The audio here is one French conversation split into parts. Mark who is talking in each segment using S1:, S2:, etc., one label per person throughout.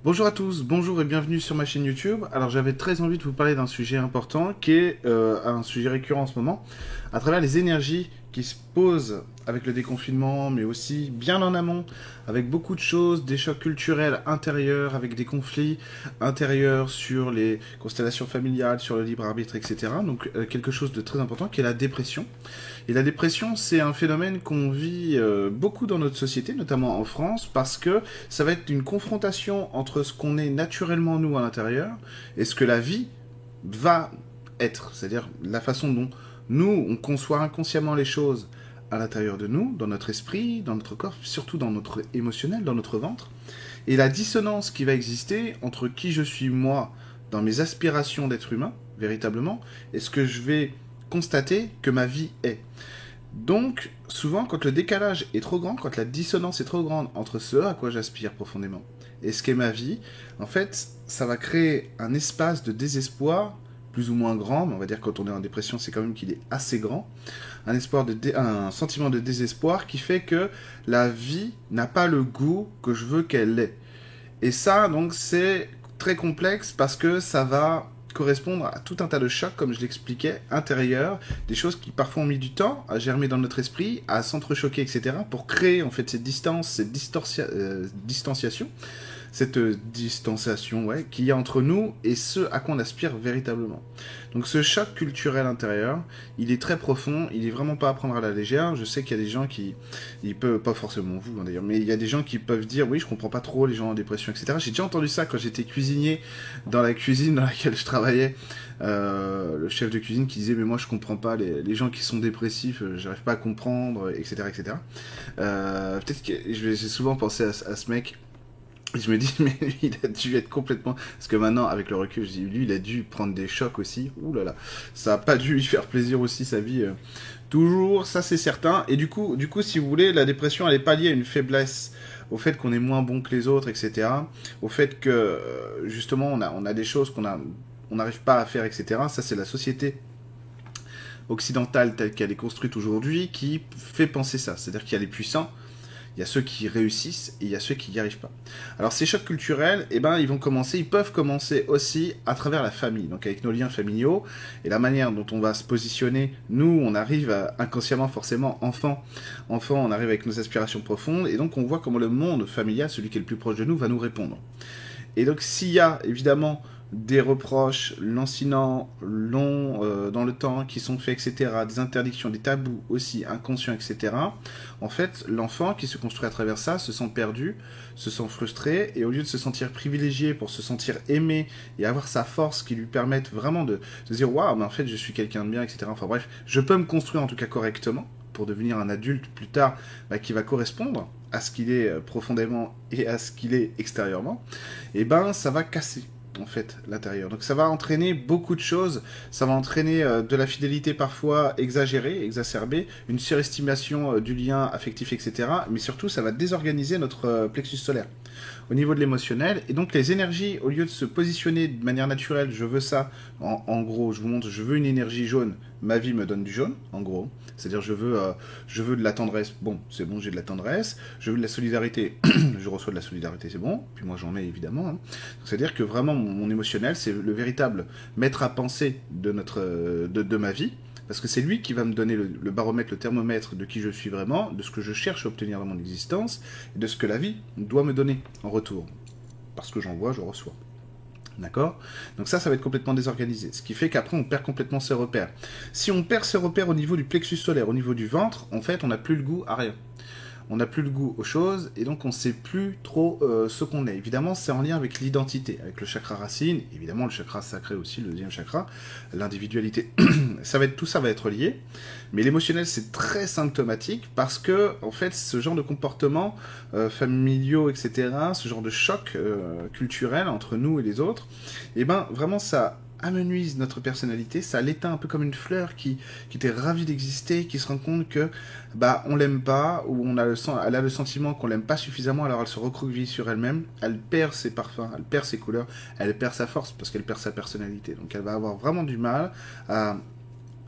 S1: Bonjour à tous, bonjour et bienvenue sur ma chaîne YouTube. Alors j'avais très envie de vous parler d'un sujet important qui est un sujet récurrent en ce moment, à travers les énergies qui se posent avec le déconfinement, mais aussi bien en amont, avec beaucoup de choses, des chocs culturels intérieurs, avec des conflits intérieurs sur les constellations familiales, sur le libre arbitre, etc. Donc quelque chose de très important qui est la dépression. Et la dépression, c'est un phénomène qu'on vit beaucoup dans notre société, notamment en France, parce que ça va être une confrontation entre ce qu'on est naturellement nous à l'intérieur et ce que la vie va être. C'est-à-dire la façon dont nous, on conçoit inconsciemment les choses à l'intérieur de nous, dans notre esprit, dans notre corps, surtout dans notre émotionnel, dans notre ventre, et la dissonance qui va exister entre qui je suis moi, dans mes aspirations d'être humain, véritablement, et ce que je vais constater que ma vie est. Donc, souvent, quand le décalage est trop grand, quand la dissonance est trop grande entre ce à quoi j'aspire profondément et ce qu'est ma vie, en fait, ça va créer un espace de désespoir, plus ou moins grand, mais on va dire que quand on est en dépression, c'est quand même qu'il est assez grand, un sentiment de désespoir qui fait que la vie n'a pas le goût que je veux qu'elle ait. Et ça, donc, c'est très complexe parce que ça va correspondre à tout un tas de chocs, comme je l'expliquais, intérieurs, des choses qui parfois ont mis du temps à germer dans notre esprit, à s'entrechoquer, etc., pour créer en fait cette distance, cette distanciation, cette distanciation qu'il y a entre nous et ce à quoi on aspire véritablement. Donc ce choc culturel intérieur, il est très profond, il est vraiment pas à prendre à la légère. Je sais qu'il y a des gens qui, ils peuvent, pas forcément vous d'ailleurs, mais il y a des gens qui peuvent dire oui, je comprends pas trop les gens en dépression, etc. J'ai déjà entendu ça quand j'étais cuisinier dans la cuisine dans laquelle je travaillais. Le chef de cuisine qui disait mais moi je comprends pas les gens qui sont dépressifs, j'arrive pas à comprendre, etc., etc. Peut-être que j'ai souvent pensé à ce mec. Et je me dis, mais lui, il a dû être complètement... Parce que maintenant, avec le recul, je dis, lui, il a dû prendre des chocs aussi. Ouh là là, ça a pas dû lui faire plaisir aussi, sa vie. Toujours, ça c'est certain. Et du coup, si vous voulez, la dépression, elle est pas liée à une faiblesse, au fait qu'on est moins bon que les autres, etc. Au fait que, justement, on a des choses on n'arrive pas à faire, etc. Ça, c'est la société occidentale telle qu'elle est construite aujourd'hui qui fait penser ça. C'est-à-dire qu'il y a les puissants, il y a ceux qui réussissent et il y a ceux qui n'y arrivent pas. Alors ces chocs culturels, ils peuvent commencer aussi à travers la famille, donc avec nos liens familiaux et la manière dont on va se positionner. Nous, on arrive inconsciemment, forcément, enfant, on arrive avec nos aspirations profondes et donc on voit comment le monde familial, celui qui est le plus proche de nous, va nous répondre. Et donc s'il y a évidemment des reproches lancinants, longs dans le temps, qui sont faits, etc., des interdictions, des tabous aussi inconscients, etc., en fait, l'enfant qui se construit à travers ça se sent perdu, se sent frustré, et au lieu de se sentir privilégié pour se sentir aimé et avoir sa force qui lui permette vraiment de se dire « Waouh, mais en fait, je suis quelqu'un de bien, etc. » Enfin bref, je peux me construire en tout cas correctement pour devenir un adulte plus tard qui va correspondre à ce qu'il est profondément et à ce qu'il est extérieurement, et ben ça va casser en fait l'intérieur. Donc ça va entraîner beaucoup de choses, ça va entraîner de la fidélité parfois exagérée, exacerbée, une surestimation du lien affectif, etc. Mais surtout ça va désorganiser notre plexus solaire au niveau de l'émotionnel, et donc les énergies, au lieu de se positionner de manière naturelle, je veux ça, en gros, je vous montre, je veux une énergie jaune, ma vie me donne du jaune, en gros, c'est-à-dire je veux de la tendresse, bon, c'est bon, j'ai de la tendresse, je veux de la solidarité, je reçois de la solidarité, c'est bon, puis moi j'en mets évidemment, hein. C'est-à-dire que vraiment mon émotionnel, c'est le véritable maître à penser de ma vie, parce que c'est lui qui va me donner le baromètre, le thermomètre de qui je suis vraiment, de ce que je cherche à obtenir dans mon existence, et de ce que la vie doit me donner en retour. Parce que j'envoie, je reçois. D'accord? Donc ça va être complètement désorganisé. Ce qui fait qu'après, on perd complètement ses repères. Si on perd ses repères au niveau du plexus solaire, au niveau du ventre, en fait, on n'a plus le goût à rien. On n'a plus le goût aux choses, et donc on ne sait plus trop ce qu'on est. Évidemment, c'est en lien avec l'identité, avec le chakra racine, évidemment le chakra sacré aussi, le deuxième chakra, l'individualité. Tout ça va être lié, mais l'émotionnel, c'est très symptomatique, parce que, en fait, ce genre de comportements familiaux, etc., ce genre de choc culturel entre nous et les autres, et ben, vraiment, ça amenuise notre personnalité, ça l'éteint un peu comme une fleur qui était ravie d'exister, qui se rend compte que on l'aime pas, ou elle a le sentiment qu'on l'aime pas suffisamment, alors elle se recroqueville sur elle-même, elle perd ses parfums, elle perd ses couleurs, elle perd sa force parce qu'elle perd sa personnalité. Donc elle va avoir vraiment du mal à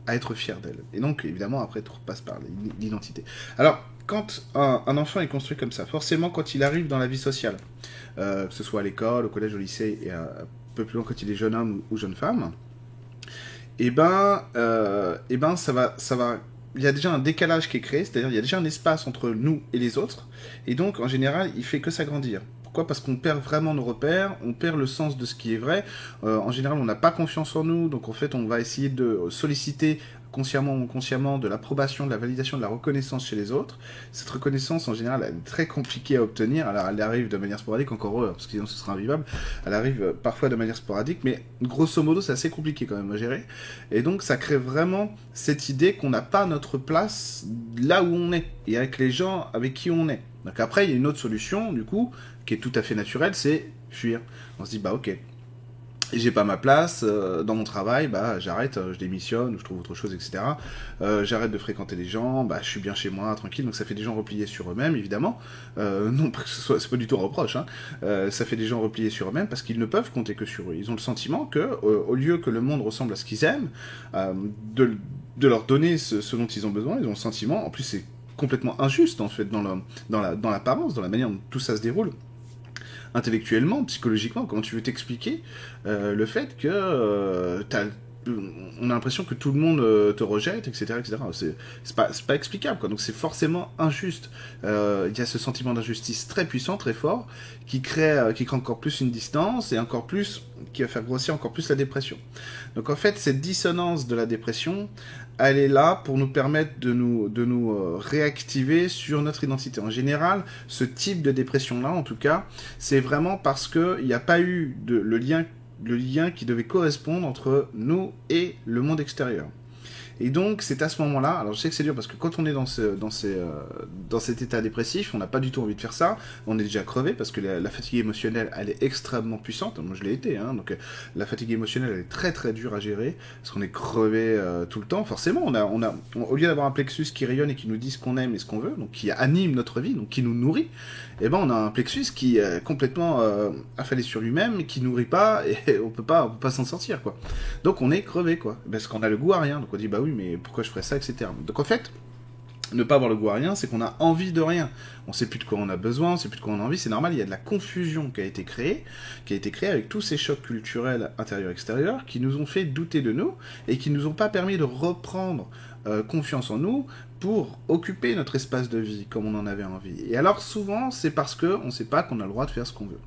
S1: être fière d'elle. Et donc évidemment après tout repasse par l'identité. Alors quand un enfant est construit comme ça, forcément quand il arrive dans la vie sociale, que ce soit à l'école, au collège, au lycée, et un peu plus loin quand il est jeune homme ou jeune femme, ça va, il y a déjà un décalage qui est créé, c'est-à-dire il y a déjà un espace entre nous et les autres, et donc en général, il fait que s'agrandir. Pourquoi ? Parce qu'on perd vraiment nos repères, on perd le sens de ce qui est vrai. En général, on n'a pas confiance en nous, donc en fait, on va essayer de solliciter consciemment ou inconsciemment de l'approbation, de la validation, de la reconnaissance chez les autres. Cette reconnaissance, en général, elle est très compliquée à obtenir. Alors, elle arrive de manière sporadique, encore heureux, parce que sinon ce sera invivable. Elle arrive parfois de manière sporadique, mais grosso modo, c'est assez compliqué quand même à gérer. Et donc, ça crée vraiment cette idée qu'on n'a pas notre place là où on est, et avec les gens avec qui on est. Donc après, il y a une autre solution, du coup, qui est tout à fait naturelle, c'est fuir. On se dit, bah ok, j'ai pas ma place dans mon travail, bah j'arrête, je démissionne, ou je trouve autre chose, etc. J'arrête de fréquenter les gens, bah je suis bien chez moi, tranquille. Donc ça fait des gens repliés sur eux-mêmes, évidemment. Non pas que ce soit, c'est pas du tout un reproche, hein. Ça fait des gens repliés sur eux-mêmes parce qu'ils ne peuvent compter que sur eux. Ils ont le sentiment que, au lieu que le monde ressemble à ce qu'ils aiment, de leur donner ce dont ils ont besoin, ils ont le sentiment, en plus c'est complètement injuste en fait dans l'apparence, dans la manière dont tout ça se déroule. Intellectuellement, psychologiquement, comment tu veux t'expliquer le fait que on a l'impression que tout le monde te rejette, etc., etc. C'est pas explicable, quoi. Donc c'est forcément injuste. Il y a ce sentiment d'injustice très puissant, très fort, qui crée encore plus une distance et encore plus, qui va faire grossir encore plus la dépression. Donc en fait, cette dissonance de la dépression, elle est là pour nous permettre de nous réactiver sur notre identité. En général, ce type de dépression-là, en tout cas, c'est vraiment parce qu'il n'y a pas eu le lien qui devait correspondre entre nous et le monde extérieur. Et donc, c'est à ce moment-là, alors je sais que c'est dur parce que quand on est dans cet état dépressif, on n'a pas du tout envie de faire ça, on est déjà crevé parce que la fatigue émotionnelle, elle est extrêmement puissante, moi je l'ai été, hein, donc la fatigue émotionnelle, elle est très très dure à gérer, parce qu'on est crevé tout le temps, forcément, au lieu d'avoir un plexus qui rayonne et qui nous dit ce qu'on aime et ce qu'on veut, donc qui anime notre vie, donc qui nous nourrit, eh ben on a un plexus qui est complètement affalé sur lui-même, qui nourrit pas, et on peut pas s'en sortir, quoi. Donc on est crevé, quoi, parce qu'on a le goût à rien, donc on dit bah oui, mais pourquoi je ferais ça, etc. Donc en fait, ne pas avoir le goût à rien, c'est qu'on a envie de rien. On sait plus de quoi on a besoin, on sait plus de quoi on a envie, c'est normal, il y a de la confusion qui a été créée avec tous ces chocs culturels intérieurs-extérieurs qui nous ont fait douter de nous et qui nous ont pas permis de reprendre confiance en nous pour occuper notre espace de vie comme on en avait envie. Et alors souvent, c'est parce qu'on ne sait pas qu'on a le droit de faire ce qu'on veut.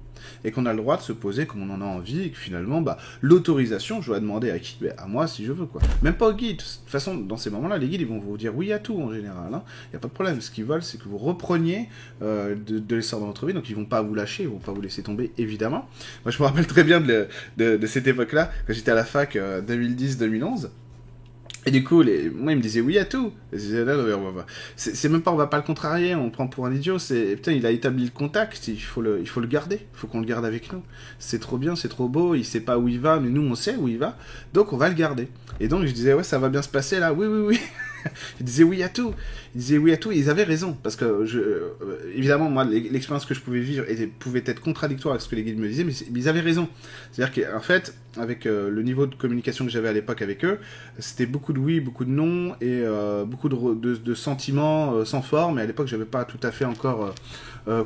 S1: Et qu'on a le droit de se poser comme on en a envie, et que finalement, l'autorisation, je dois demander à qui ? À moi, si je veux, quoi. Même pas au guide. De toute façon, dans ces moments-là, les guides, ils vont vous dire oui à tout, en général. Hein. Il n'y a pas de problème. Ce qu'ils veulent, c'est que vous repreniez de l'essor dans votre vie, donc ils vont pas vous lâcher, ils vont pas vous laisser tomber, évidemment. Moi, je me rappelle très bien de cette époque-là, quand j'étais à la fac 2010-2011. Et du coup, moi, ils me disaient oui à tout. C'est même pas, on va pas le contrarier, on le prend pour un idiot. Putain, il a établi le contact, il faut le garder. Il faut qu'on le garde avec nous. C'est trop bien, c'est trop beau, il sait pas où il va, mais nous, on sait où il va. Donc, on va le garder. Et donc, je disais, ouais, ça va bien se passer là. Oui, oui, oui. Ils disaient oui à tout. Et ils avaient raison. Parce que, évidemment, moi, l'expérience que je pouvais vivre pouvait être contradictoire avec ce que les guides me disaient, mais ils avaient raison. C'est-à-dire qu'en fait, avec le niveau de communication que j'avais à l'époque avec eux, c'était beaucoup de oui, beaucoup de non, et beaucoup de sentiments sans forme. Et à l'époque, j'avais pas tout à fait encore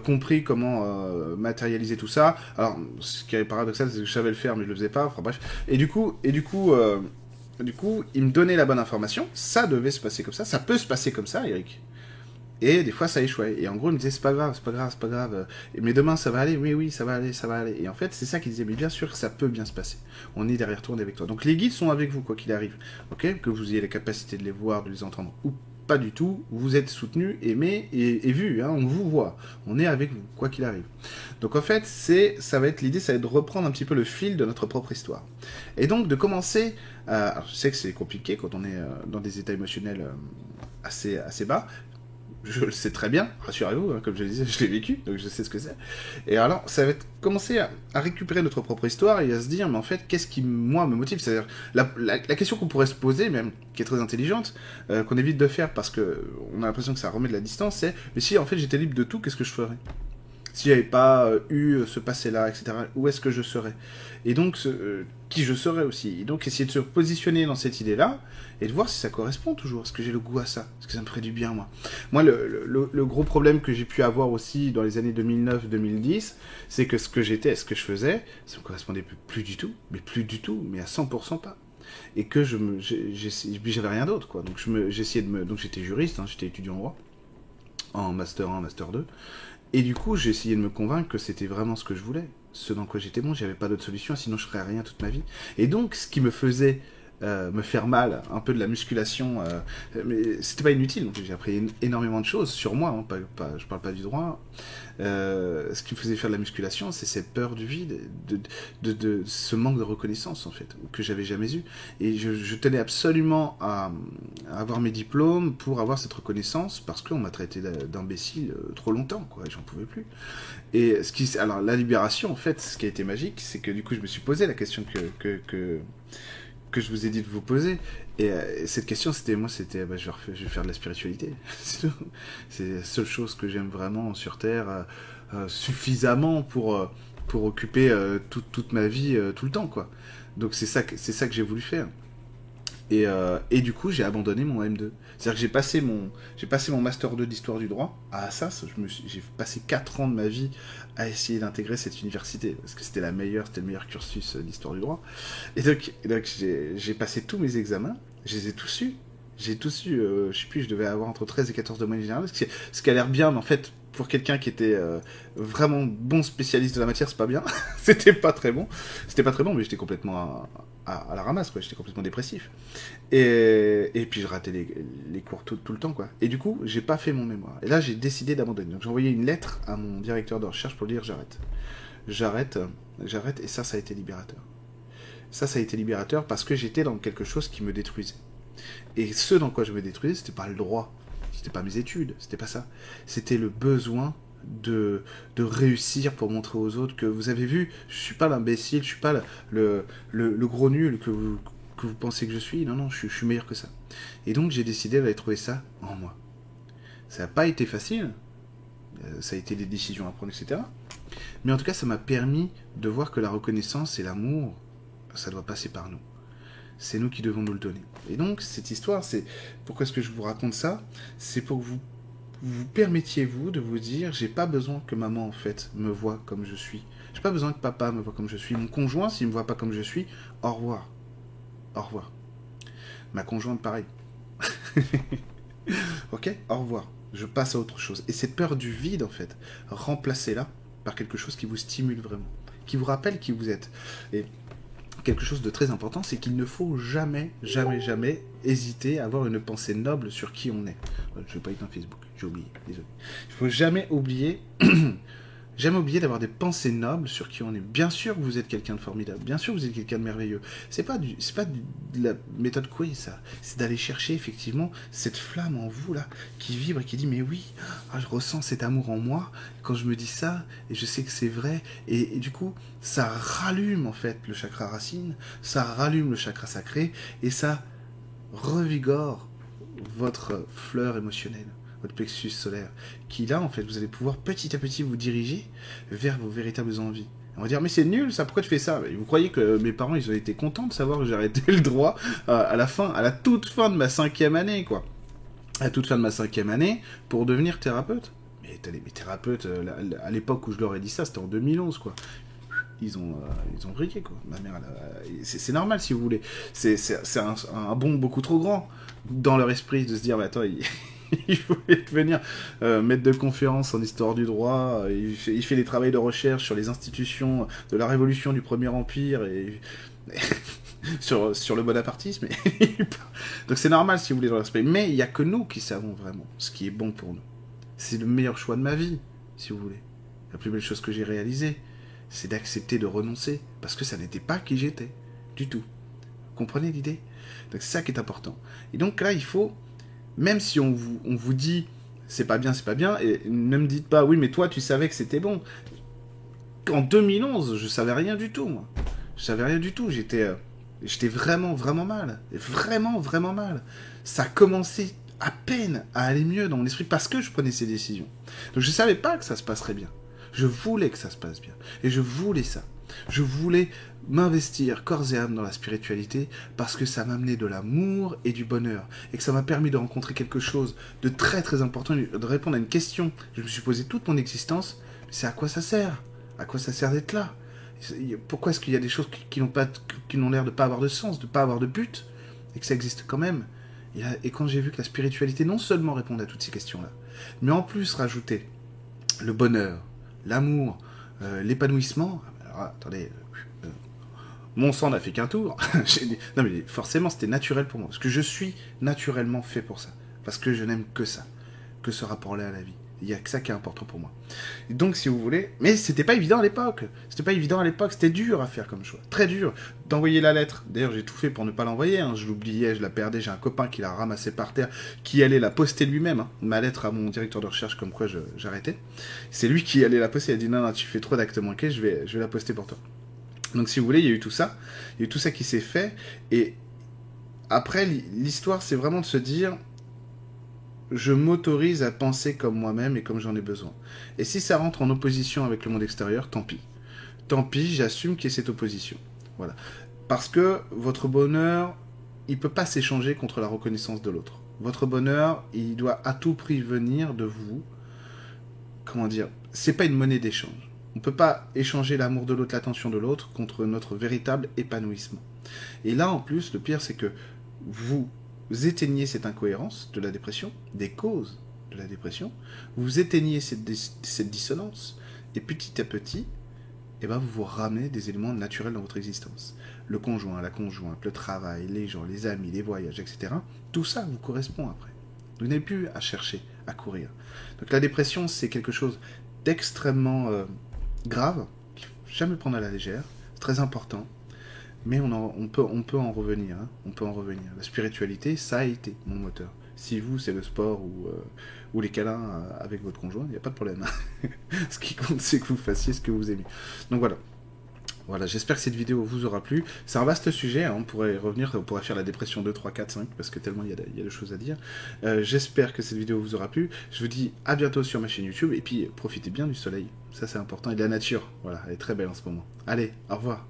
S1: compris comment matérialiser tout ça. Alors, ce qui est paradoxal, c'est que je savais le faire, mais je le faisais pas. Enfin bref. Et du coup, il me donnait la bonne information, ça devait se passer comme ça peut se passer comme ça, Eric. Et des fois, ça échouait. Et en gros, il me disait, c'est pas grave. Mais demain, ça va aller, oui, ça va aller. Et en fait, c'est ça qu'il disait, mais bien sûr que ça peut bien se passer. On est derrière toi, on est avec toi. Donc les guides sont avec vous, quoi qu'il arrive. Ok ? Que vous ayez la capacité de les voir, de les entendre, ou pas du tout, vous êtes soutenu, aimé et vu, hein, on vous voit. On est avec vous, quoi qu'il arrive. Donc en fait, l'idée, ça va être de reprendre un petit peu le fil de notre propre histoire. Et donc de commencer, alors je sais que c'est compliqué quand on est dans des états émotionnels assez bas, je le sais très bien, rassurez-vous, hein, comme je le disais, je l'ai vécu, donc je sais ce que c'est. Et alors, ça va être commencer à récupérer notre propre histoire et à se dire, mais en fait, qu'est-ce qui, moi, me motive ? C'est-à-dire, la question qu'on pourrait se poser, même, qui est très intelligente, qu'on évite de faire parce qu'on a l'impression que ça remet de la distance, c'est, mais si, en fait, j'étais libre de tout, qu'est-ce que je ferais ? si j'avais pas eu ce passé-là, etc., où est-ce que je serais? Et donc, qui je serais aussi. Et donc, essayer de se positionner dans cette idée-là, et de voir si ça correspond toujours. Est-ce que j'ai le goût à ça? Est-ce que ça me ferait du bien, moi? Moi, le gros problème que j'ai pu avoir aussi dans les années 2009-2010, c'est que ce que j'étais et ce que je faisais, ça me correspondait plus du tout, mais à 100% pas. Et que j'avais rien d'autre, quoi. Donc, j'essayais donc j'étais juriste, hein, j'étais étudiant en droit, en master 1, master 2. Et du coup, j'ai essayé de me convaincre que c'était vraiment ce que je voulais, ce dans quoi j'étais bon, j'avais pas d'autre solution, sinon je ferais rien toute ma vie. Et donc, ce qui me faisait me faire mal, un peu de la musculation, mais c'était pas inutile, donc j'ai appris énormément de choses sur moi, hein, je parle pas du droit. Ce qui me faisait faire de la musculation, c'est cette peur du vide, de ce manque de reconnaissance en fait, que j'avais jamais eu. Et je tenais absolument à avoir mes diplômes pour avoir cette reconnaissance, parce qu'on m'a traité d'imbécile trop longtemps, quoi, et j'en pouvais plus. Et alors la libération, en fait, ce qui a été magique, c'est que du coup je me suis posé la question que je vous ai dit de vous poser. Et cette question, c'était, je vais faire de la spiritualité. C'est tout. C'est la seule chose que j'aime vraiment sur Terre, suffisamment pour occuper toute ma vie, tout le temps, quoi. Donc c'est ça que j'ai voulu faire. Et du coup, j'ai abandonné mon M2. C'est-à-dire que j'ai passé mon Master 2 d'Histoire du droit à Assas. J'ai passé 4 ans de ma vie à essayer d'intégrer cette université, parce que c'était le meilleur cursus d'Histoire du droit. Et donc j'ai passé tous mes examens, je les ai tous eus. J'ai tous eu, je sais plus, je devais avoir entre 13 et 14 de moyenne générale, ce qui a l'air bien, mais en fait, pour quelqu'un qui était vraiment bon spécialiste de la matière, c'est pas bien. C'était pas très bon, mais j'étais complètement à la ramasse, quoi. J'étais complètement dépressif. Et puis je ratais les cours tout le temps, quoi. Et du coup, j'ai pas fait mon mémoire. Et là, j'ai décidé d'abandonner. Donc j'ai envoyé une lettre à mon directeur de recherche pour lui dire j'arrête, et ça a été libérateur. Ça a été libérateur parce que j'étais dans quelque chose qui me détruisait. Et ce dans quoi je me détruisais, c'était pas le droit, c'était pas mes études, c'était pas ça. C'était le besoin de réussir pour montrer aux autres que vous avez vu, je suis pas l'imbécile, je suis pas le gros nul que vous pensez que je suis. Non, je suis meilleur que ça. Et donc j'ai décidé d'aller trouver ça en moi. Ça n'a pas été facile, ça a été des décisions à prendre, etc. Mais en tout cas, ça m'a permis de voir que la reconnaissance et l'amour, ça doit passer par nous. C'est nous qui devons nous le donner. Et donc, cette histoire, c'est... Pourquoi est-ce que je vous raconte ça? C'est pour que vous permettiez, vous, de vous dire, j'ai pas besoin que maman, en fait, me voie comme je suis. J'ai pas besoin que papa me voie comme je suis. Mon conjoint, s'il me voit pas comme je suis, au revoir. Au revoir. Ma conjointe, pareil. Ok? Au revoir. Je passe à autre chose. Et cette peur du vide, en fait, remplacez-la par quelque chose qui vous stimule vraiment, qui vous rappelle qui vous êtes. Et quelque chose de très important, c'est qu'il ne faut jamais hésiter à avoir une pensée noble sur qui on est. Je vais pas éteindre Facebook, j'ai oublié, désolé. Il faut jamais oublier d'avoir des pensées nobles sur qui on est. Bien sûr que vous êtes quelqu'un de formidable, bien sûr que vous êtes quelqu'un de merveilleux. C'est pas de la méthode Coué, ça. C'est d'aller chercher effectivement cette flamme en vous là, qui vibre et qui dit mais oui, je ressens cet amour en moi quand je me dis ça, et je sais que c'est vrai, et du coup, ça rallume en fait le chakra racine, ça rallume le chakra sacré, et ça revigore votre fleur émotionnelle, votre plexus solaire, qui là, en fait, vous allez pouvoir petit à petit vous diriger vers vos véritables envies. On va dire, mais c'est nul ça, pourquoi tu fais ça? Vous croyez que mes parents, ils ont été contents de savoir que j'ai arrêté le droit à la toute fin de ma 5e année, quoi. À la toute fin de ma 5e année, pour devenir thérapeute. Mais mes thérapeutes, à l'époque où je leur ai dit ça, c'était en 2011, quoi. Ils ont brillé, quoi. Ma mère, c'est normal, si vous voulez. C'est un bond beaucoup trop grand dans leur esprit de se dire, mais attends, il voulait devenir maître de conférence en histoire du droit, il fait des travaux de recherche sur les institutions de la révolution du Premier Empire, et sur le bonapartisme. Donc c'est normal, si vous voulez, dans leur esprit. Mais il n'y a que nous qui savons vraiment ce qui est bon pour nous. C'est le meilleur choix de ma vie, si vous voulez. La plus belle chose que j'ai réalisée, c'est d'accepter de renoncer, parce que ça n'était pas qui j'étais, du tout. Vous comprenez l'idée? Donc c'est ça qui est important. Et donc là, il faut, même si on vous dit c'est pas bien, et ne me dites pas oui mais toi tu savais que c'était bon. En 2011, je savais rien du tout, moi. Je savais rien du tout, j'étais vraiment mal. Vraiment mal. Ça a commencé à peine à aller mieux dans mon esprit parce que je prenais ces décisions. Donc je savais pas que ça se passerait bien. Je voulais que ça se passe bien. Et je voulais ça. Je voulais m'investir corps et âme dans la spiritualité parce que ça m'amenait de l'amour et du bonheur. Et que ça m'a permis de rencontrer quelque chose de très très important, de répondre à une question que je me suis posée toute mon existence. C'est à quoi ça sert? À quoi ça sert d'être là? Pourquoi est-ce qu'il y a des choses qui n'ont l'air de pas avoir de sens, de pas avoir de but, et que ça existe quand même? Et quand j'ai vu que la spiritualité non seulement répondait à toutes ces questions-là, mais en plus rajoutait le bonheur, l'amour, l'épanouissement. Alors, attendez, mon sang n'a fait qu'un tour. Non mais forcément c'était naturel pour moi, parce que je suis naturellement fait pour ça, parce que je n'aime que ça, que ce rapport-là à la vie. Il y a que ça qui est important pour moi. Et donc, si vous voulez... Mais c'était pas évident à l'époque. C'était dur à faire comme choix. Très dur. D'envoyer la lettre. D'ailleurs, j'ai tout fait pour ne pas l'envoyer. Hein. Je l'oubliais, je la perdais. J'ai un copain qui l'a ramassée par terre, qui allait la poster lui-même. Hein. Ma lettre à mon directeur de recherche, comme quoi j'arrêtais. C'est lui qui allait la poster. Il a dit non, tu fais trop d'actes manqués, je vais la poster pour toi. Donc, si vous voulez, il y a eu tout ça. Il y a eu tout ça qui s'est fait. Et après, l'histoire, c'est vraiment de se dire... Je m'autorise à penser comme moi-même et comme j'en ai besoin. Et si ça rentre en opposition avec le monde extérieur, tant pis. Tant pis, j'assume qu'il y ait cette opposition. Voilà. Parce que votre bonheur, il ne peut pas s'échanger contre la reconnaissance de l'autre. Votre bonheur, il doit à tout prix venir de vous. Comment dire? C'est pas une monnaie d'échange. On ne peut pas échanger l'amour de l'autre, l'attention de l'autre contre notre véritable épanouissement. Et là, en plus, le pire, c'est que vous éteignez cette incohérence de la dépression, des causes de la dépression, vous éteignez cette dissonance, et petit à petit, vous vous ramenez des éléments naturels dans votre existence. Le conjoint, la conjointe, le travail, les gens, les amis, les voyages, etc. Tout ça vous correspond après. Vous n'avez plus à chercher, à courir. Donc la dépression, c'est quelque chose d'extrêmement grave, qu'il ne faut jamais prendre à la légère, c'est très important. Mais on peut en revenir. Hein. On peut en revenir. La spiritualité, ça a été mon moteur. Si vous, c'est le sport ou les câlins avec votre conjoint, il n'y a pas de problème. Hein. Ce qui compte, c'est que vous fassiez ce que vous aimez. Donc voilà. Voilà, j'espère que cette vidéo vous aura plu. C'est un vaste sujet, hein. On pourrait revenir, on pourrait faire la dépression 2, 3, 4, 5, parce que tellement il y a de choses à dire. J'espère que cette vidéo vous aura plu. Je vous dis à bientôt sur ma chaîne YouTube, et puis profitez bien du soleil. Ça, c'est important, et de la nature. Voilà, elle est très belle en ce moment. Allez, au revoir.